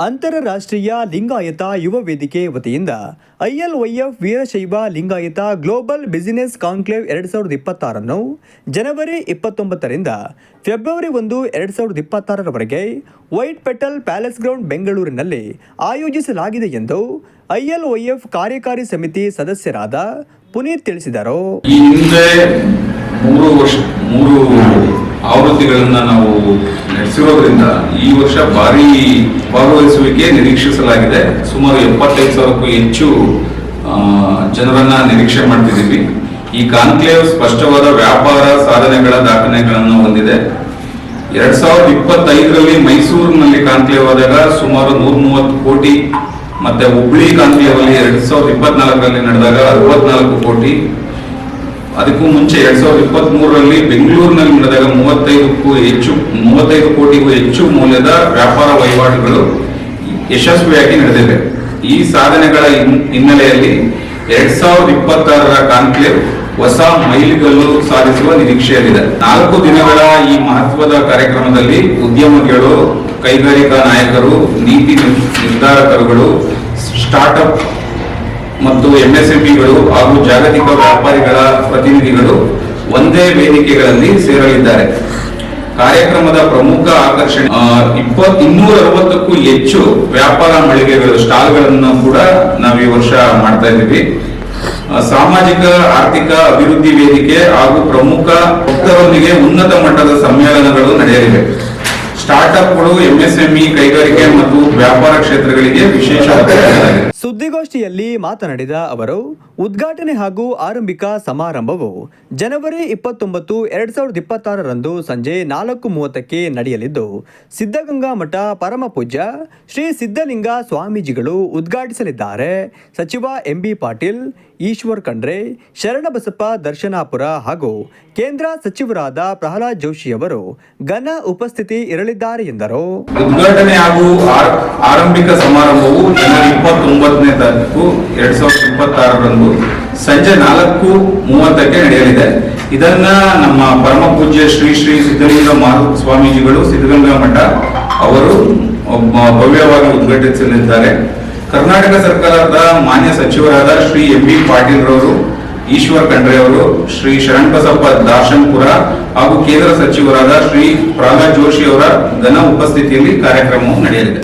ಅಂತಾರಾಷ್ಟ್ರೀಯ ಲಿಂಗಾಯತ ಯುವ ವೇದಿಕೆ ವತಿಯಿಂದ ILYF Veerashaiva Lingayat global business conclave 2026 ಜನವರಿ 29ರಿಂದ ಫೆಬ್ರವರಿ 1, 2026ರವರೆಗೆ ವೈಟ್ ಪೆಟಲ್ ಪ್ಯಾಲೇಸ್ ಗ್ರೌಂಡ್ ಬೆಂಗಳೂರಿನಲ್ಲಿ ಆಯೋಜಿಸಲಾಗಿದೆ ಎಂದು ILYF ಕಾರ್ಯಕಾರಿ ಸಮಿತಿ ಸದಸ್ಯರಾದ ಪುನೀತ್ ತಿಳಿಸಿದರು. ಈ ಹಿಂದೆ ಮೂರು ಆವೃತ್ತಿಗಳನ್ನ ನಾವು ನಡೆಸಿರೋದ್ರಿಂದ ಈ ವರ್ಷ ಭಾರಿ ಭಾಗವಹಿಸುವಿಕೆ ನಿರೀಕ್ಷಿಸಲಾಗಿದೆ. ಸುಮಾರು 75,000ಕ್ಕೂ ಹೆಚ್ಚು ಜನರನ್ನ ನಿರೀಕ್ಷೆ ಮಾಡ್ತಿದ್ದೀವಿ. ಈ ಕಾನ್ಕ್ಲೇವ್ ಸ್ಪಷ್ಟವಾದ ವ್ಯಾಪಾರ ಸಾಧನೆಗಳ ದಾಖಲೆಗಳನ್ನು ಹೊಂದಿದೆ. 2025ರಲ್ಲಿ ಮೈಸೂರಿನಲ್ಲಿ ಕಾನ್ಕ್ಲೇವ್ ಆದಾಗ ಸುಮಾರು 130 ಕೋಟಿ, ಮತ್ತೆ ಹುಬ್ಳಿ ಕಾನ್ಕ್ಲೇವ್ ಅಲ್ಲಿ 2024ರಲ್ಲಿ ನಡೆದಾಗ 64 ಕೋಟಿ, ಅದಕ್ಕೂ ಮುಂಚೆ 2023ರಲ್ಲಿ ಬೆಂಗಳೂರಿನಲ್ಲಿ ನಡೆದಾಗ 35 ಕೋಟಿಗೂ ಹೆಚ್ಚು ಮೌಲ್ಯದ ವ್ಯಾಪಾರ ವಹಿವಾಟುಗಳು ಯಶಸ್ವಿಯಾಗಿ ನಡೆದಿವೆ. ಈ ಸಾಧನೆಗಳ ಹಿನ್ನೆಲೆಯಲ್ಲಿ 2026ರ ಕಾನ್ಕ್ಲೇವ್ ಹೊಸ ಮೈಲಿಗಲ್ಲು ಸಾಧಿಸುವ ನಿರೀಕ್ಷೆಯಲ್ಲಿದೆ. 4 ದಿನಗಳ ಈ ಮಹತ್ವದ ಕಾರ್ಯಕ್ರಮದಲ್ಲಿ ಉದ್ಯಮಿಗಳು, ಕೈಗಾರಿಕಾ ನಾಯಕರು, ನೀತಿ ನಿರ್ಧಾರಕರುಗಳು, ಸ್ಟಾರ್ಟ್ಅಪ್ ಮತ್ತು MSMEಗಳು ಹಾಗೂ ಜಾಗತಿಕ ವ್ಯಾಪಾರಿಗಳ ಪ್ರತಿನಿಧಿಗಳು ಒಂದೇ ವೇದಿಕೆಗಳಲ್ಲಿ ಸೇರಲಿದ್ದಾರೆ. ಕಾರ್ಯಕ್ರಮದ ಪ್ರಮುಖ ಆಕರ್ಷಣೆ 260ಕ್ಕೂ ಹೆಚ್ಚು ವ್ಯಾಪಾರ ಮಳಿಗೆಗಳು, ಸ್ಟಾಲ್ಗಳನ್ನು ಕೂಡ ನಾವು ಈ ವರ್ಷ ಮಾಡ್ತಾ ಇದ್ದೀವಿ. ಸಾಮಾಜಿಕ ಆರ್ಥಿಕ ಅಭಿವೃದ್ಧಿ ವೇದಿಕೆ ಹಾಗೂ ಪ್ರಮುಖ ಭಕ್ತರೊಂದಿಗೆ ಉನ್ನತ ಮಟ್ಟದ ಸಮ್ಮೇಳನಗಳು ನಡೆಯಲಿವೆ. ಸ್ಟಾರ್ಟ್ಅಪ್ಗಳು, MSME, ಕೈಗಾರಿಕೆ ಮತ್ತು ವ್ಯಾಪಾರ ಕ್ಷೇತ್ರಗಳಿಗೆ ವಿಶೇಷ ಒತ್ತು. ಸುದ್ದಿಗೋಷ್ಠಿಯಲ್ಲಿ ಮಾತನಾಡಿದ ಅವರು, ಉದ್ಘಾಟನೆ ಹಾಗೂ ಆರಂಭಿಕ ಸಮಾರಂಭವು ಜನವರಿ 29, 2026ರಂದು ಸಂಜೆ 4:30ಕ್ಕೆ ನಡೆಯಲಿದ್ದು, ಸಿದ್ಧಗಂಗಾ ಮಠ ಪರಮ ಪೂಜ್ಯ ಶ್ರೀ ಸಿದ್ಧಲಿಂಗ ಸ್ವಾಮೀಜಿಗಳು ಉದ್ಘಾಟಿಸಲಿದ್ದಾರೆ. ಸಚಿವ MB ಪಾಟೀಲ್, ಈಶ್ವರ್ ಖಂಡ್ರೆ, ಶರಣಬಸಪ್ಪ ದರ್ಶನಾಪುರ ಹಾಗೂ ಕೇಂದ್ರ ಸಚಿವರಾದ ಪ್ರಹ್ಲಾದ್ ಜೋಶಿ ಅವರು ಘನ ಉಪಸ್ಥಿತಿ ಇರಲಿದ್ದಾರೆ ಎಂದರು. ಉದ್ಘಾಟನೆ ಹಾಗೂ ಆರಂಭಿಕ ಸಮಾರಂಭವು ಜನವರಿ 29ನೇ ತಾರೀಕು 2026ರಂದು ಸಂಜೆ 4:30ಕ್ಕೆ ನಡೆಯಲಿದೆ. ಇದನ್ನ ನಮ್ಮ ಪರಮ ಪೂಜ್ಯ ಶ್ರೀ ಸಿದ್ಧಲಿಂಗ ಸ್ವಾಮೀಜಿಗಳು, ಸಿದ್ಧಗಂಗಾ ಮಠ ಅವರು ಭವ್ಯವಾಗಿ ಉದ್ಘಾಟಿಸಲಿದ್ದಾರೆ. ಕರ್ನಾಟಕ ಸರ್ಕಾರದ ಮಾನ್ಯ ಸಚಿವರಾದ ಶ್ರೀ MB ಪಾಟೀಲ್ ರವರು, ಈಶ್ವರ್ ಖಂಡ್ರೆ ಅವರು, ಶ್ರೀ ಶರಣಬಸಪ್ಪ ದಾಶನ್ಪುರ ಹಾಗೂ ಕೇಂದ್ರ ಸಚಿವರಾದ ಶ್ರೀ ಪ್ರಹ್ಲಾದ್ ಜೋಶಿ ಅವರ ಘನ ಉಪಸ್ಥಿತಿಯಲ್ಲಿ ಕಾರ್ಯಕ್ರಮವು ನಡೆಯಲಿದೆ.